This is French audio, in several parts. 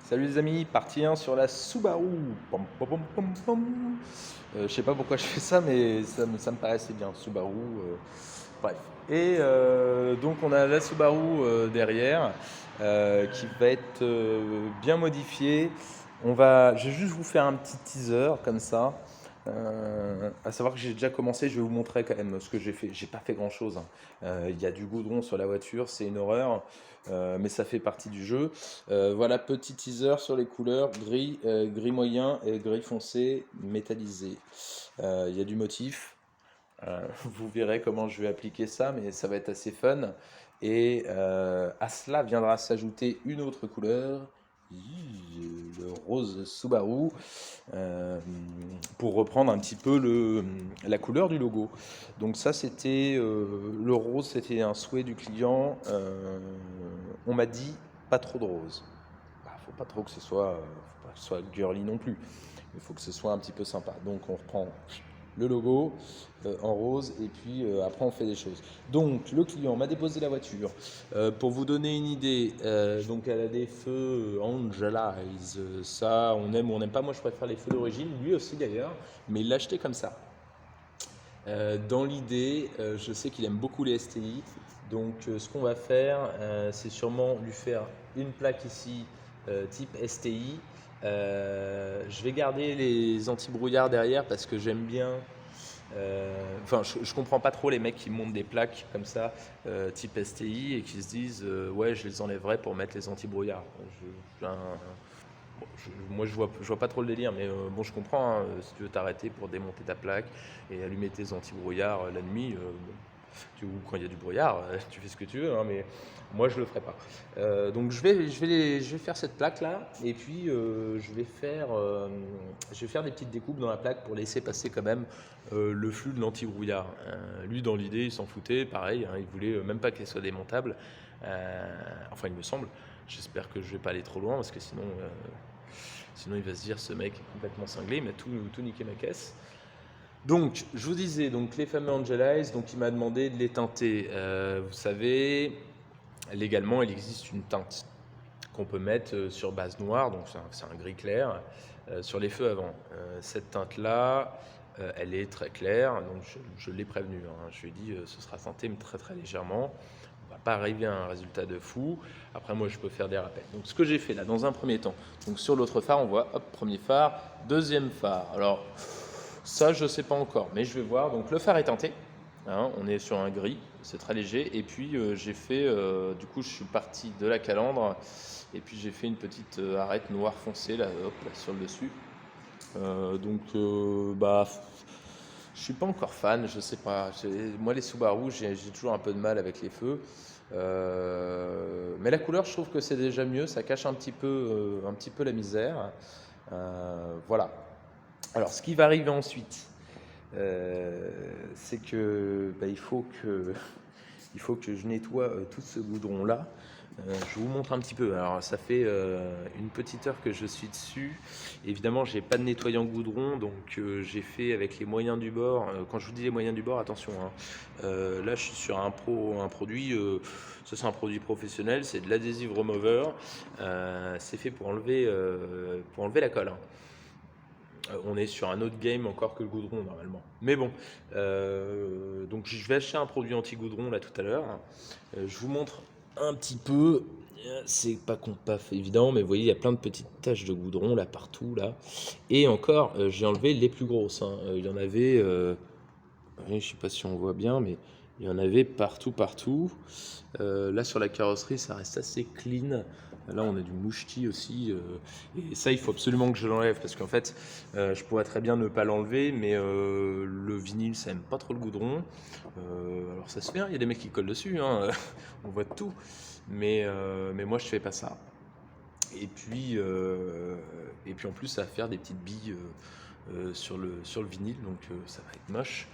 Salut les amis, partie 1 sur la Subaru. Pom, pom, pom, pom, pom. Je sais pas pourquoi je fais ça, mais ça me paraissait bien, Subaru. Bref. Et donc on a la Subaru derrière qui va être bien modifiée. Je vais juste vous faire un petit teaser comme ça. À savoir que j'ai déjà commencé, je vais vous montrer quand même ce que j'ai fait. J'ai pas fait grand chose. Il y a du goudron sur la voiture, c'est une horreur, mais ça fait partie du jeu. Voilà, petit teaser sur les couleurs, gris, gris moyen et gris foncé métallisé. Il y a du motif. Vous verrez comment je vais appliquer ça, mais ça va être assez fun. Et à cela viendra s'ajouter une autre couleur, le rose Subaru, euh, pour reprendre un petit peu la couleur du logo. Donc ça, c'était le rose, c'était un souhait du client. On m'a dit pas trop de rose. Bah, faut pas trop que faut pas que ce soit girly non plus. Il faut que ce soit un petit peu sympa. Donc on reprend le logo en rose et puis après on fait des choses. Donc le client m'a déposé la voiture. Pour vous donner une idée, donc elle a des feux Angelize. Ça, on aime ou on n'aime pas. Moi je préfère les feux d'origine, lui aussi d'ailleurs, mais il l'a acheté comme ça. Dans l'idée, je sais qu'il aime beaucoup les STI. Donc ce qu'on va faire, c'est sûrement lui faire une plaque ici type STI. Je vais garder les anti-brouillards derrière parce que j'aime bien. Enfin, je comprends pas trop les mecs qui montent des plaques comme ça, type STI, et qui se disent ouais, je les enlèverai pour mettre les anti-brouillards. Bon, moi, je vois pas trop le délire, mais bon, je comprends, hein, si tu veux t'arrêter pour démonter ta plaque et allumer tes anti-brouillards la nuit, bon, ou quand il y a du brouillard, tu fais ce que tu veux, hein, mais moi, je le ferai pas. Donc, je vais faire cette plaque-là, et puis je vais faire des petites découpes dans la plaque pour laisser passer quand même le flux de l'anti-brouillard. Lui, dans l'idée, il s'en foutait, pareil, hein, il voulait même pas qu'elle soit démontable. Enfin, il me semble. J'espère que je vais pas aller trop loin parce que sinon il va se dire ce mec est complètement cinglé, il m'a tout niqué ma caisse. Donc, je vous disais, donc les fameux Angel Eyes, donc il m'a demandé de les teinter. Vous savez, légalement, il existe une teinte qu'on peut mettre sur base noire, donc c'est un gris clair, sur les feux avant. Cette teinte-là, elle est très claire, donc je l'ai prévenu. Hein. Je lui ai dit, ce sera teinté, mais très très légèrement. On va pas arriver à un résultat de fou. Après, moi, je peux faire des rappels. Donc, ce que j'ai fait là, dans un premier temps, donc sur l'autre phare, on voit, hop, premier phare, deuxième phare. Alors, ça, je sais pas encore, mais je vais voir. Donc, le phare est teinté. Hein, on est sur un gris, c'est très léger. Et puis, j'ai fait, du coup, je suis parti de la calandre. Et puis, j'ai fait une petite arête noire foncée, là, hop, là, sur le dessus. Bah, je suis pas encore fan, je sais pas. Moi, les Subaru, j'ai toujours un peu de mal avec les feux. Mais la couleur, je trouve que c'est déjà mieux. Ça cache un petit peu la misère. Voilà. Alors, ce qui va arriver ensuite, c'est que bah, il faut que je nettoie tout ce goudron-là. Je vous montre un petit peu. Alors, ça fait une petite heure que je suis dessus. Évidemment, j'ai pas de nettoyant goudron, donc j'ai fait avec les moyens du bord. Quand je vous dis les moyens du bord, attention, hein. Là, je suis sur un produit. Ça, c'est un produit professionnel. C'est de l'adhesive remover. C'est fait pour enlever la colle, hein. On est sur un autre game encore que le goudron normalement. Mais bon, donc je vais acheter un produit anti-goudron là tout à l'heure. Je vous montre un petit peu. C'est pas évident, mais vous voyez, il y a plein de petites taches de goudron là partout là. Et encore, j'ai enlevé les plus grosses, hein. Il y en avait, je sais pas si on voit bien, mais il y en avait partout, partout. Là sur la carrosserie, ça reste assez clean. Là, on a du mouchetis aussi. Et ça, il faut absolument que je l'enlève parce qu'en fait, je pourrais très bien ne pas l'enlever, mais le vinyle, ça aime pas trop le goudron. Alors ça se fait, hein, il y a des mecs qui collent dessus, hein, on voit de tout. Mais moi, je fais pas ça. Et puis en plus, ça va faire des petites billes sur le vinyle, donc ça va être moche.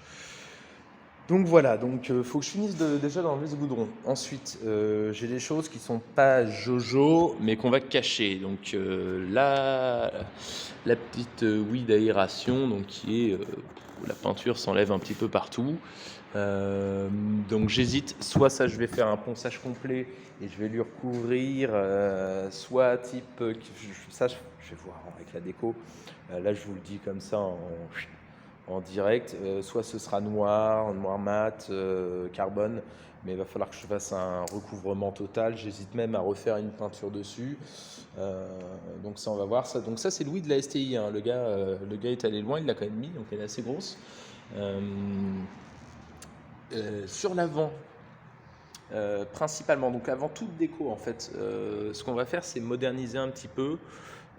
Donc voilà, donc faut que je finisse déjà d'enlever ce goudron. Ensuite, j'ai des choses qui sont pas jojo, mais qu'on va cacher. Donc la petite ouïe d'aération, donc qui est la peinture s'enlève un petit peu partout. Donc j'hésite, soit ça je vais faire un ponçage complet et je vais lui recouvrir, soit type, ça je vais voir avec la déco. Là je vous le dis comme ça en direct, soit ce sera noir mat, carbone, mais il va falloir que je fasse un recouvrement total. J'hésite même à refaire une peinture dessus. Donc ça on va voir ça. Donc ça c'est Louis de la STI, hein. Le gars est allé loin, il l'a quand même mis, donc elle est assez grosse. Sur l'avant, principalement, donc avant toute déco en fait, ce qu'on va faire c'est moderniser un petit peu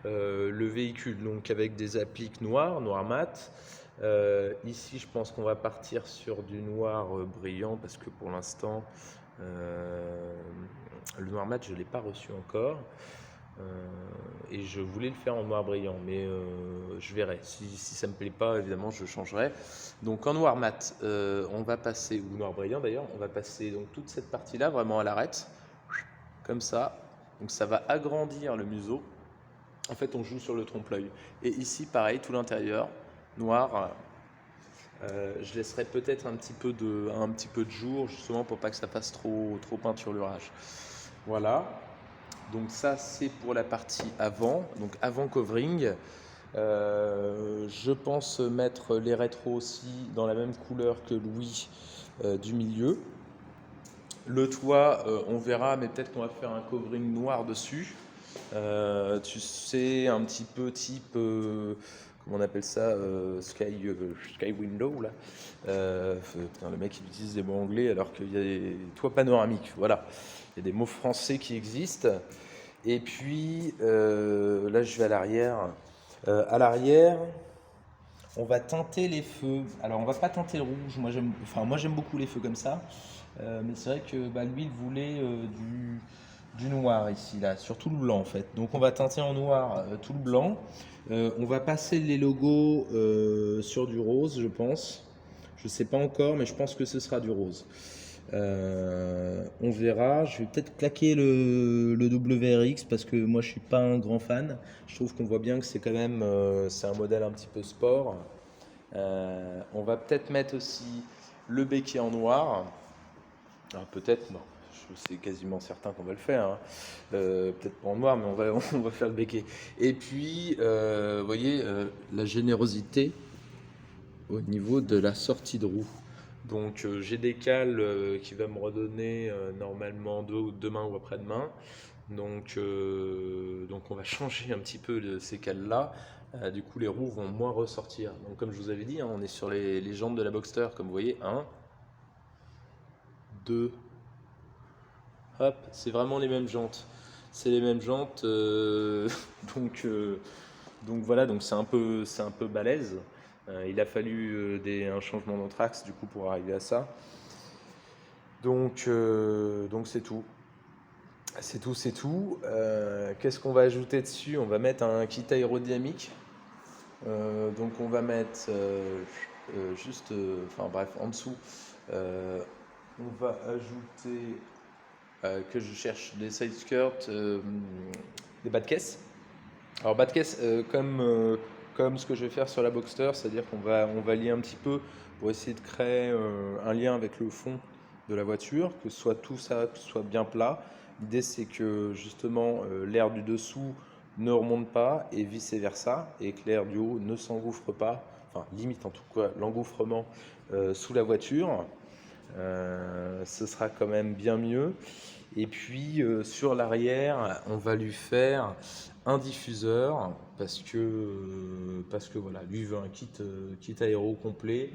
le véhicule, donc avec des appliques noir mat. Ici je pense qu'on va partir sur du noir brillant parce que pour l'instant le noir mat je ne l'ai pas reçu encore. Et je voulais le faire en noir brillant, mais je verrai. Si ça me plaît pas, évidemment, je changerai. Donc en noir mat, on va passer, ou noir brillant d'ailleurs, on va passer donc toute cette partie-là vraiment à l'arête, comme ça. Donc ça va agrandir le museau. En fait, on joue sur le trompe-l'œil. Et ici, pareil, tout l'intérieur, noir. Je laisserai peut-être un petit peu de jour, justement pour pas que ça fasse trop peinturlurage. Voilà. Donc ça c'est pour la partie avant, donc avant covering. Je pense mettre les rétros aussi dans la même couleur que Louis du milieu. Le toit, on verra, mais peut-être qu'on va faire un covering noir dessus. Tu sais, un petit peu type, comment on appelle ça, sky window là. Putain, le mec il utilise des mots anglais alors qu'il y a des toits panoramiques. Voilà, il y a des mots français qui existent. Et puis là je vais à l'arrière. À l'arrière, on va teinter les feux. Alors on va pas teinter le rouge. Moi j'aime beaucoup les feux comme ça. Mais c'est vrai que lui il voulait du noir ici là, sur tout le blanc en fait. Donc on va teinter en noir tout le blanc. On va passer les logos sur du rose, je pense. Je sais pas encore, mais je pense que ce sera du rose. On verra. Je vais peut-être claquer le WRX parce que moi je suis pas un grand fan. Je trouve qu'on voit bien que c'est quand même c'est un modèle un petit peu sport. On va peut-être mettre aussi le béquet en noir. Alors peut-être, non, c'est quasiment certain qu'on va le faire, hein. Peut-être pas en noir, mais on va faire le béquet. Et puis, vous voyez, la générosité au niveau de la sortie de roue. Donc j'ai des cales qui va me redonner normalement demain ou après-demain. Donc on va changer un petit peu de ces cales-là. Du coup les roues vont moins ressortir. Donc comme je vous avais dit, hein, on est sur les jantes de la Boxster, comme vous voyez. 1, 2, hop, c'est vraiment les mêmes jantes. C'est les mêmes jantes. Donc voilà, donc c'est un peu balèze. Il a fallu un changement d'anthrax du coup pour arriver à ça. Donc c'est tout. C'est tout. Qu'est-ce qu'on va ajouter dessus? On va mettre un kit aérodynamique. Donc on va mettre juste, enfin bref, en dessous, on va ajouter que je cherche des side skirts, des bas de caisse. Alors bas de caisse, comme ce que je vais faire sur la Boxster, c'est-à-dire qu'on va lier un petit peu pour essayer de créer un lien avec le fond de la voiture, que ce soit tout ça, que ce soit bien plat. L'idée c'est que justement l'air du dessous ne remonte pas et vice versa, et que l'air du haut ne s'engouffre pas, enfin limite en tout cas l'engouffrement sous la voiture. Ce sera quand même bien mieux. Et puis sur l'arrière, on va lui faire un diffuseur parce que voilà, lui veut un kit aéro complet.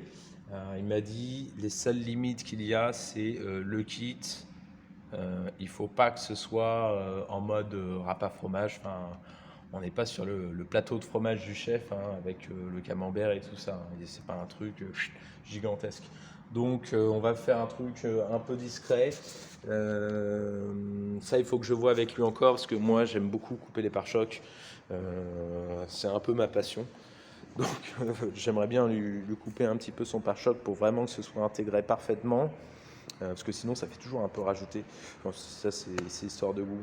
Il m'a dit les seules limites qu'il y a, c'est le kit. Il faut pas que ce soit en mode râpe à fromage. Enfin, on n'est pas sur le plateau de fromage du chef, hein, avec le camembert et tout ça, hein. C'est pas un truc gigantesque. Donc on va faire un truc un peu discret. Ça il faut que je vois avec lui encore parce que moi j'aime beaucoup couper les pare-chocs. C'est un peu ma passion. Donc j'aimerais bien lui couper un petit peu son pare-choc pour vraiment que ce soit intégré parfaitement. Parce que sinon ça fait toujours un peu rajouter. Bon, ça c'est histoire de goût,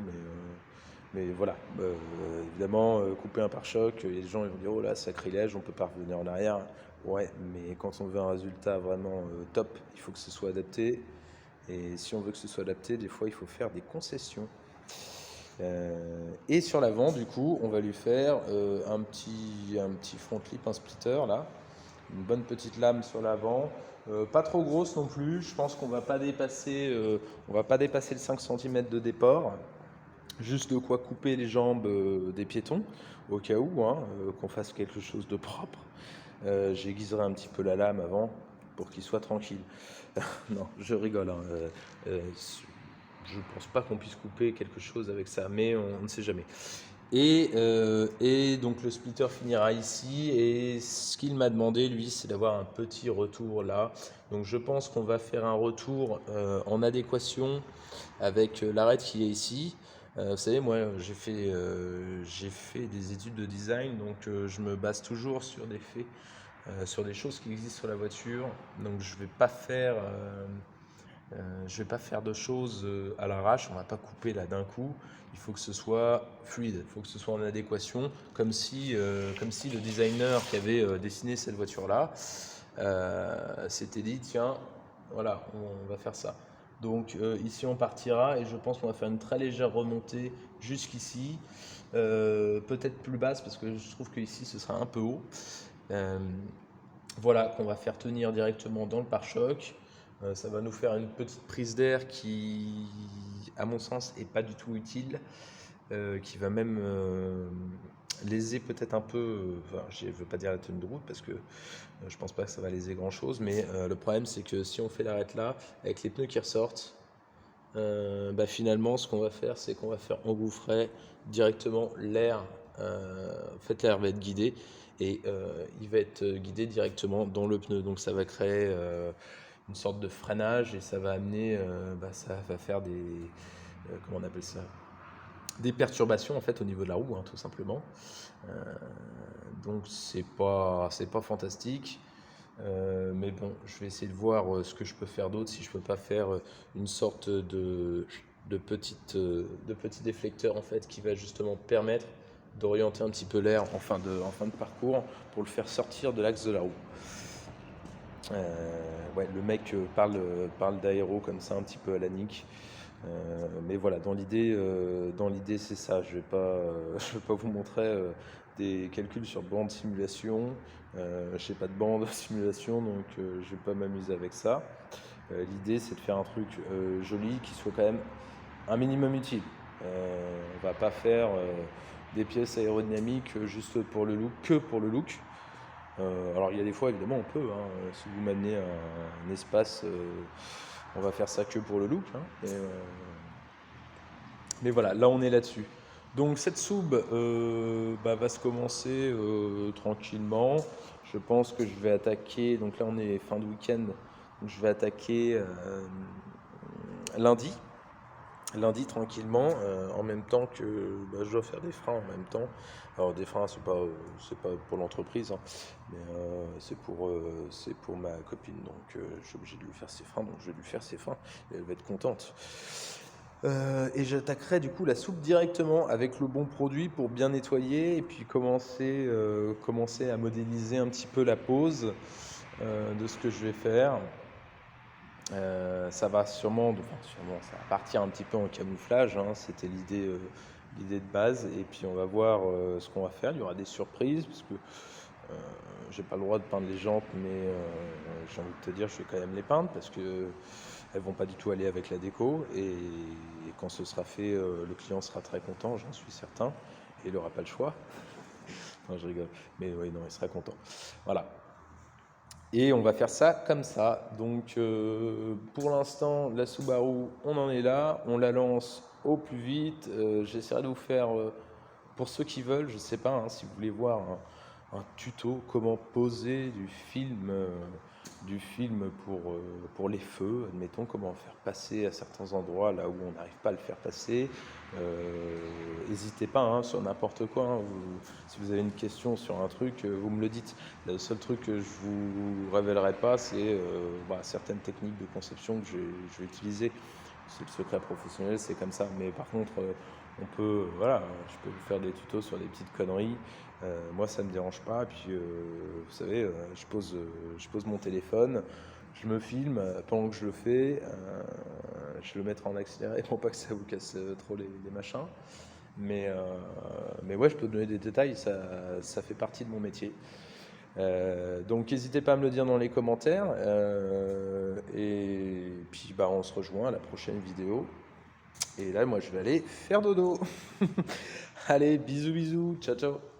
mais voilà. Évidemment, couper un pare-choc, les gens ils vont dire oh là sacrilège, on peut pas revenir en arrière. Ouais, mais quand on veut un résultat vraiment top, il faut que ce soit adapté. Et si on veut que ce soit adapté, des fois, il faut faire des concessions. Et sur l'avant, du coup, on va lui faire un petit front clip, un splitter là, une bonne petite lame sur l'avant, pas trop grosse non plus. Je pense qu'on on va pas dépasser le 5 cm de déport, juste de quoi couper les jambes des piétons, au cas où, hein, qu'on fasse quelque chose de propre. J'aiguiserai un petit peu la lame avant pour qu'il soit tranquille. Non, je rigole, hein. Euh, je pense pas qu'on puisse couper quelque chose avec ça, mais on ne sait jamais. Et donc le splitter finira ici. Et ce qu'il m'a demandé, lui, c'est d'avoir un petit retour là. Donc je pense qu'on va faire un retour en adéquation avec l'arête qui est ici. Vous savez, moi, j'ai fait des études de design, donc je me base toujours sur des faits, sur des choses qui existent sur la voiture. Donc je vais pas faire de choses à l'arrache, on va pas couper là d'un coup. Il faut que ce soit fluide, il faut que ce soit en adéquation, comme si le designer qui avait dessiné cette voiture-là s'était dit, tiens, voilà, on va faire ça. Donc ici on partira et je pense qu'on va faire une très légère remontée jusqu'ici, peut-être plus basse parce que je trouve qu'ici ce sera un peu haut. Euh, voilà, qu'on va faire tenir directement dans le pare-choc. Ça va nous faire une petite prise d'air qui, à mon sens, est pas du tout utile, qui va même léser peut-être un peu, enfin, je ne veux pas dire la tenue de route parce que je pense pas que ça va léser grand-chose, mais le problème c'est que si on fait l'arête là, avec les pneus qui ressortent, bah, finalement ce qu'on va faire c'est qu'on va faire engouffrer directement l'air. En fait l'air va être guidé et il va être guidé directement dans le pneu, donc ça va créer une sorte de freinage et ça va amener, bah, ça va faire comment on appelle ça, des perturbations en fait au niveau de la roue, hein, tout simplement. Euh, donc c'est pas fantastique. Mais bon, je vais essayer de voir ce que je peux faire d'autre, si je peux pas faire une sorte de petit déflecteur en fait qui va justement permettre d'orienter un petit peu l'air en fin de parcours pour le faire sortir de l'axe de la roue. Ouais, le mec parle d'aéro comme ça un petit peu à la nique. Mais voilà, dans l'idée c'est ça. Je vais pas vous montrer des calculs sur bande simulation. Je n'ai pas de bande simulation, donc je vais pas m'amuser avec ça. L'idée c'est de faire un truc joli qui soit quand même un minimum utile. On va pas faire des pièces aérodynamiques juste pour le look, que pour le look. Alors il y a des fois évidemment on peut, hein, si vous m'amenez un espace, on va faire ça que pour le look, hein, mais voilà, là on est là-dessus. Donc cette sub bah, va se commencer tranquillement. Je pense que je vais attaquer, donc là on est fin de week-end, donc je vais attaquer lundi. Lundi tranquillement, en même temps que bah, je dois faire des freins en même temps. Alors des freins, c'est pas pour l'entreprise, hein, mais c'est pour ma copine. Donc je suis obligé de lui faire ses freins, donc je vais lui faire ses freins et elle va être contente. Et j'attaquerai du coup la soupe directement avec le bon produit pour bien nettoyer et puis commencer à modéliser un petit peu la pose de ce que je vais faire. Ça va sûrement, ça va partir un petit peu en camouflage, hein, c'était l'idée de base. Et puis on va voir ce qu'on va faire. Il y aura des surprises parce que j'ai pas le droit de peindre les jantes, mais j'ai envie de te dire, je vais quand même les peindre parce que elles vont pas du tout aller avec la déco. Et quand ce sera fait, le client sera très content, j'en suis certain, et il n'aura pas le choix. Non, je rigole, mais oui, non, il sera content. Voilà. Et on va faire ça comme ça. Donc pour l'instant, la Subaru, on en est là. On la lance au plus vite. J'essaierai de vous faire, pour ceux qui veulent, je ne sais pas hein, si vous voulez voir un tuto, comment poser du film pour les feux, admettons, comment faire passer à certains endroits là où on n'arrive pas à le faire passer. N'hésitez pas hein, sur n'importe quoi. Hein, si vous avez une question sur un truc, vous me le dites. Le seul truc que je vous révélerai pas, c'est certaines techniques de conception que je vais utiliser. C'est le secret professionnel, c'est comme ça. Mais par contre, On peut, voilà, je peux vous faire des tutos sur des petites conneries. Moi, ça me dérange pas. Et puis, vous savez, je pose mon téléphone, je me filme pendant que je le fais. Je le mettrai en accéléré pour pas que ça vous casse trop les machins. Mais, euh, mais ouais, je peux donner des détails, ça fait partie de mon métier. Donc n'hésitez pas à me le dire dans les commentaires. Et puis bah, on se rejoint à la prochaine vidéo. Et là, moi, je vais aller faire dodo. Allez, bisous, bisous. Ciao, ciao.